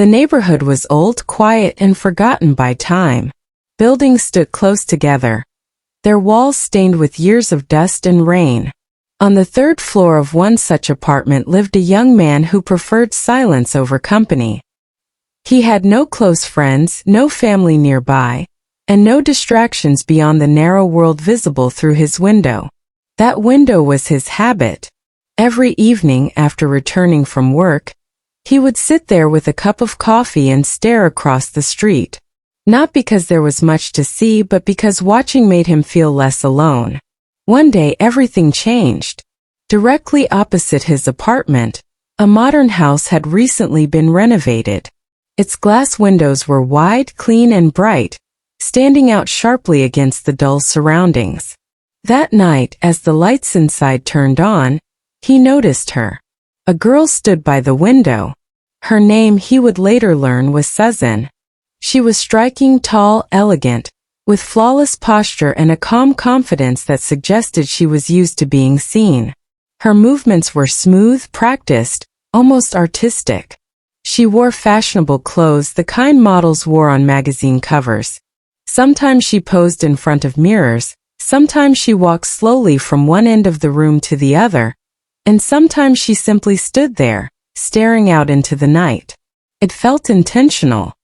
The neighborhood was old, quiet, and forgotten by time. Buildings stood close together, their walls stained with years of dust and rain. On the third floor of one such apartment lived a young man who preferred silence over company. He had no close friends, no family nearby, and no distractions beyond the narrow world visible through his window. That window was his habit. Every evening after returning from work, he would sit there with a cup of coffee and stare across the street. Not because there was much to see, but because watching made him feel less alone. One day everything changed. Directly opposite his apartment, a modern house had recently been renovated. Its glass windows were wide, clean, and bright, standing out sharply against the dull surroundings. That night, as the lights inside turned on, he noticed her. A girl stood by the window. Her name, he would later learn, was Susan. She was striking, tall, elegant, with flawless posture and a calm confidence that suggested she was used to being seen. Her movements were smooth, practiced, almost artistic. She wore fashionable clothes, the kind models wore on magazine covers. Sometimes she posed in front of mirrors, sometimes she walked slowly from one end of the room to the other, and sometimes she simply stood there, staring out into the night. It felt intentional,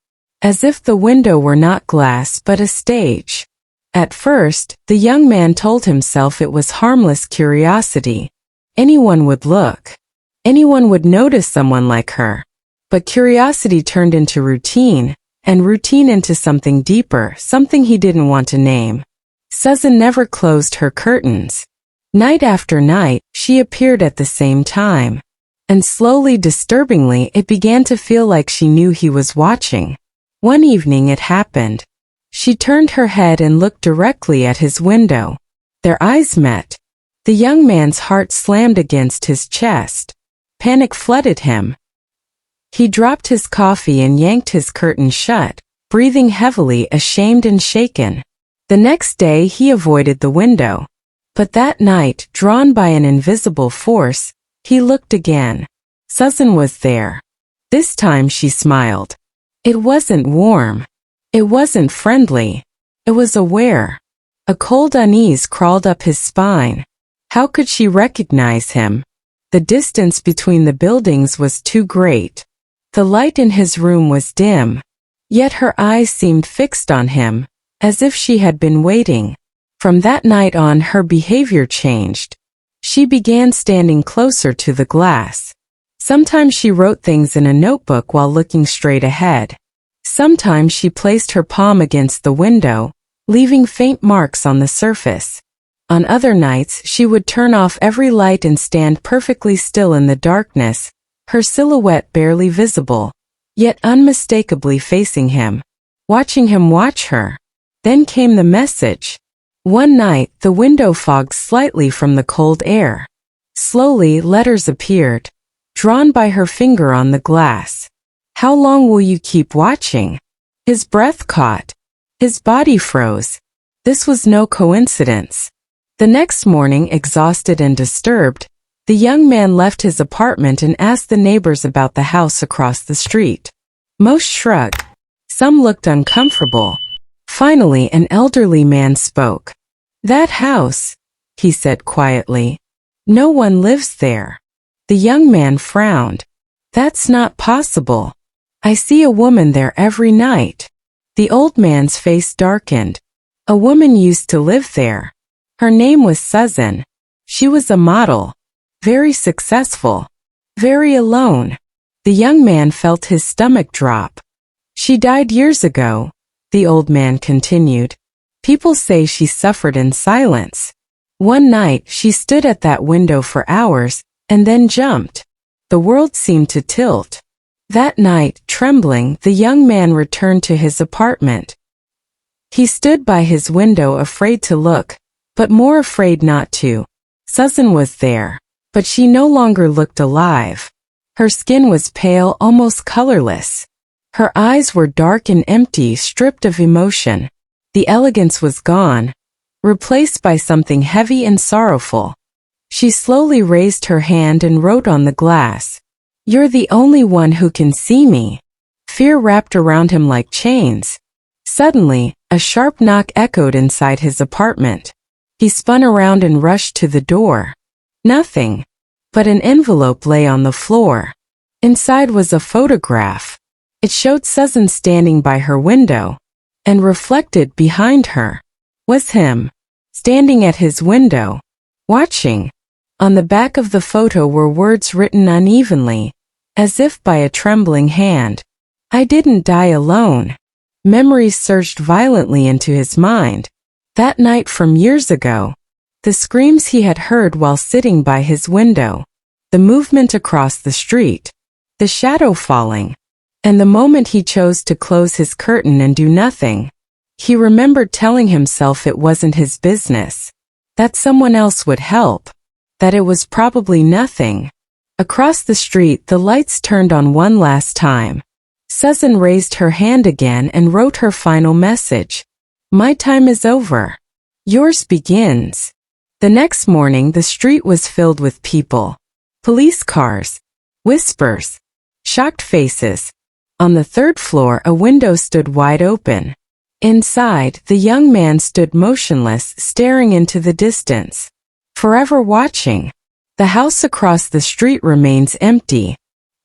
as if the window were not glass but a stage. At first, the young man told himself it was harmless curiosity. Anyone would look. Anyone would notice someone like her. But curiosity turned into routine, and routine into something deeper, something he didn't want to name. Susan never closed her curtains. Night after night, she appeared at the same time. And slowly, disturbingly, it began to feel like she knew he was watching. One evening it happened. She turned her head and looked directly at his window. Their eyes met. The young man's heart slammed against his chest. Panic flooded him. He dropped his coffee and yanked his curtain shut, breathing heavily, ashamed and shaken. The next day he avoided the window. But that night, drawn by an invisible force, he looked again. Susan was there. This time she smiled. It wasn't warm. It wasn't friendly. It was aware. A cold unease crawled up his spine. How could she recognize him? The distance between the buildings was too great. The light in his room was dim. Yet her eyes seemed fixed on him, as if she had been waiting. From that night on, her behavior changed. She began standing closer to the glass. Sometimes she wrote things in a notebook while looking straight ahead. Sometimes she placed her palm against the window, leaving faint marks on the surface. On other nights, she would turn off every light and stand perfectly still in the darkness, her silhouette barely visible, yet unmistakably facing him, watching him watch her. Then came the message. One night, the window fogged slightly from the cold air. Slowly, letters appeared, drawn by her finger on the glass. How long will you keep watching? His breath caught. His body froze. This was no coincidence. The next morning, exhausted and disturbed, the young man left his apartment and asked the neighbors about the house across the street. Most shrugged. Some looked uncomfortable. Finally, an elderly man spoke. "That house," he said quietly. "No one lives there." The young man frowned. "That's not possible. I see a woman there every night." The old man's face darkened. "A woman used to live there. Her name was Susan. She was a model. Very successful. Very alone." The young man felt his stomach drop. "She died years ago," the old man continued. "People say she suffered in silence. One night she stood at that window for hours, and then jumped. The world seemed to tilt." That night, trembling, the young man returned to his apartment. He stood by his window, afraid to look, but more afraid not to. Susan was there, but she no longer looked alive. Her skin was pale, almost colorless. Her eyes were dark and empty, stripped of emotion. The elegance was gone, replaced by something heavy and sorrowful. She slowly raised her hand and wrote on the glass, "You're the only one who can see me." Fear wrapped around him like chains. Suddenly, a sharp knock echoed inside his apartment. He spun around and rushed to the door. Nothing but an envelope lay on the floor. Inside was a photograph. It showed Susan standing by her window, and reflected behind her was him, standing at his window, watching. On the back of the photo were words written unevenly, as if by a trembling hand. I didn't die alone. Memories surged violently into his mind. That night from years ago. The screams he had heard while sitting by his window. The movement across the street. The shadow falling. And the moment he chose to close his curtain and do nothing. He remembered telling himself it wasn't his business. That someone else would help. That it was probably nothing. Across the street the lights turned on one last time. Susan raised her hand again and wrote her final message. My time is over. Yours begins. The next morning the street was filled with people. Police cars. Whispers. Shocked faces. On the third floor a window stood wide open. Inside, the young man stood motionless, staring into the distance. Forever watching. The house across the street remains empty.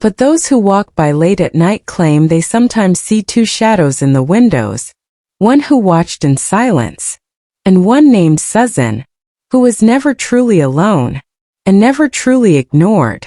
But those who walk by late at night claim they sometimes see two shadows in the windows. One who watched in silence. And one named Susan, who was never truly alone, and never truly ignored.